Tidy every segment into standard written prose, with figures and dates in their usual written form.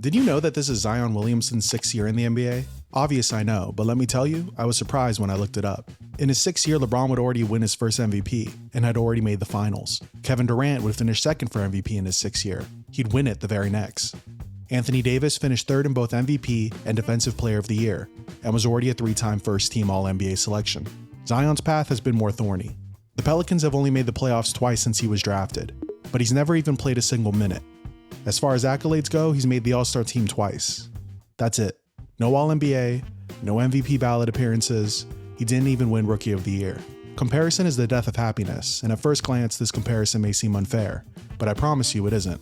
Did you know that this is Zion Williamson's 6th year in the NBA? Obvious, I know, but let me tell you, I was surprised when I looked it up. In his 6th year, LeBron would already win his first MVP and had already made the finals. Kevin Durant would finish second for MVP in his 6th year. He'd win it the very next. Anthony Davis finished third in both MVP and Defensive Player of the Year, and was already a 3-time first-team All-NBA selection. Zion's path has been more thorny. The Pelicans have only made the playoffs twice since he was drafted, but he's never even played a single minute. As far as accolades go, he's made the All-Star team twice. That's it. No All-NBA, no MVP ballot appearances, he didn't even win Rookie of the Year. Comparison is the death of happiness, and at first glance this comparison may seem unfair, but I promise you it isn't.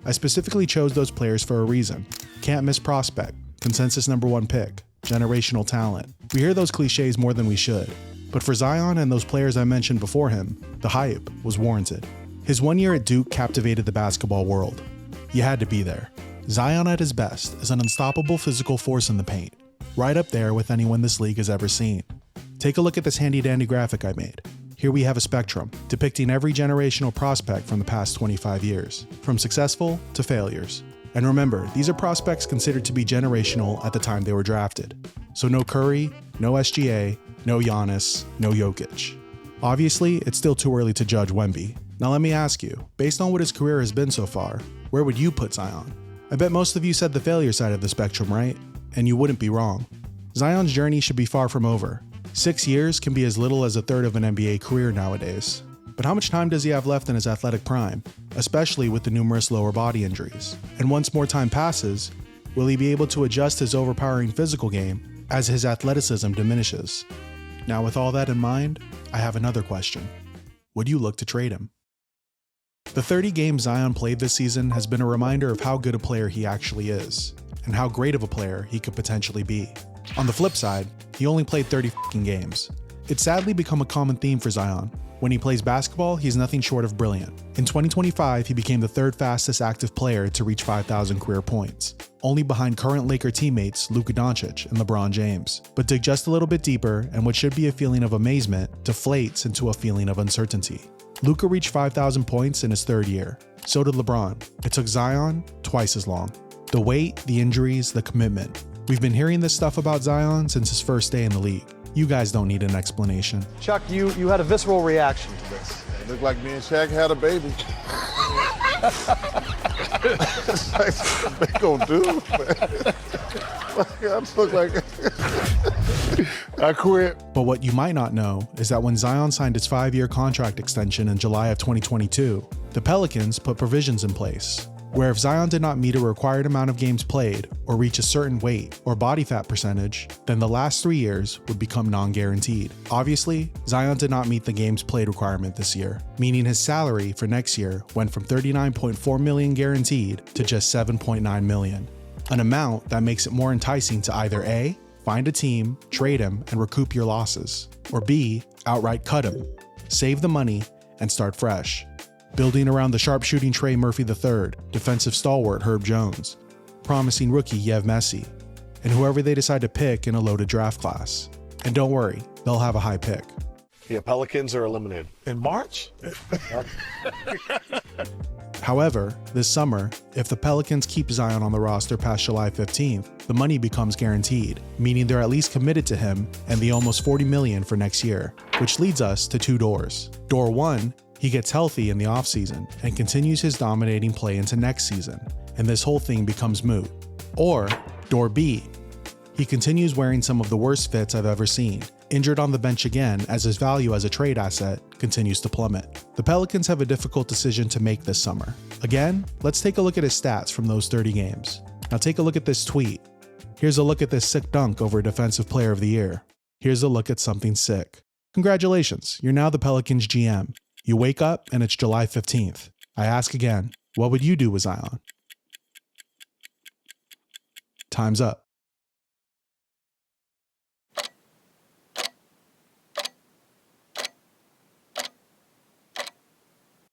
I specifically chose those players for a reason. Can't miss prospect, consensus #1 pick, generational talent. We hear those cliches more than we should, but for Zion and those players I mentioned before him, the hype was warranted. His 1 year at Duke captivated the basketball world. You had to be there. Zion at his best is an unstoppable physical force in the paint, right up there with anyone this league has ever seen. Take a look at this handy-dandy graphic I made. Here we have a spectrum, depicting every generational prospect from the past 25 years, from successful to failures. And remember, these are prospects considered to be generational at the time they were drafted. So no Curry, no SGA, no Giannis, no Jokic. Obviously, it's still too early to judge Wemby. Now let me ask you, based on what his career has been so far, where would you put Zion? I bet most of you said the failure side of the spectrum, right? And you wouldn't be wrong. Zion's journey should be far from over. 6 years can be as little as a third of an NBA career nowadays. But how much time does he have left in his athletic prime, especially with the numerous lower body injuries? And once more time passes, will he be able to adjust his overpowering physical game as his athleticism diminishes? Now with all that in mind, I have another question. Would you look to trade him? The 30 games Zion played this season has been a reminder of how good a player he actually is, and how great of a player he could potentially be. On the flip side, he only played 30 games. It's sadly become a common theme for Zion. When he plays basketball, he's nothing short of brilliant. In 2025, he became the third fastest active player to reach 5,000 career points, only behind current Laker teammates Luka Doncic and LeBron James. But dig just a little bit deeper, and what should be a feeling of amazement deflates into a feeling of uncertainty. Luka reached 5,000 points in his third year. So did LeBron. It took Zion twice as long. The weight, the injuries, the commitment. We've been hearing this stuff about Zion since his first day in the league. You guys don't need an explanation. Chuck, you had a visceral reaction to this. It looked like me and Shaq had a baby. It's like, they gonna do, man. I look like I quit. But what you might not know is that when Zion signed his 5-year contract extension in July of 2022, the Pelicans put provisions in place, where if Zion did not meet a required amount of games played or reach a certain weight or body fat percentage, then the last 3 years would become non-guaranteed. Obviously, Zion did not meet the games played requirement this year, meaning his salary for next year went from $39.4 million guaranteed to just $7.9 million, an amount that makes it more enticing to either A, find a team, trade him, and recoup your losses, or B, outright cut him, save the money, and start fresh. Building around the sharpshooting Trey Murphy III, defensive stalwart Herb Jones, promising rookie Yev Messi, and whoever they decide to pick in a loaded draft class. And don't worry, they'll have a high pick. Yeah, Pelicans are eliminated. In March? However, this summer, if the Pelicans keep Zion on the roster past July 15th, the money becomes guaranteed, meaning they're at least committed to him and the almost $40 million for next year, which leads us to 2 doors. Door 1, he gets healthy in the offseason and continues his dominating play into next season, and this whole thing becomes moot. Or, door B, he continues wearing some of the worst fits I've ever seen, injured on the bench again as his value as a trade asset continues to plummet. The Pelicans have a difficult decision to make this summer. Again, let's take a look at his stats from those 30 games. Now take a look at this tweet. Here's a look at this sick dunk over Defensive Player of the Year. Here's a look at something sick. Congratulations, you're now the Pelicans GM. You wake up and it's July 15th. I ask again, what would you do with Zion? Time's up.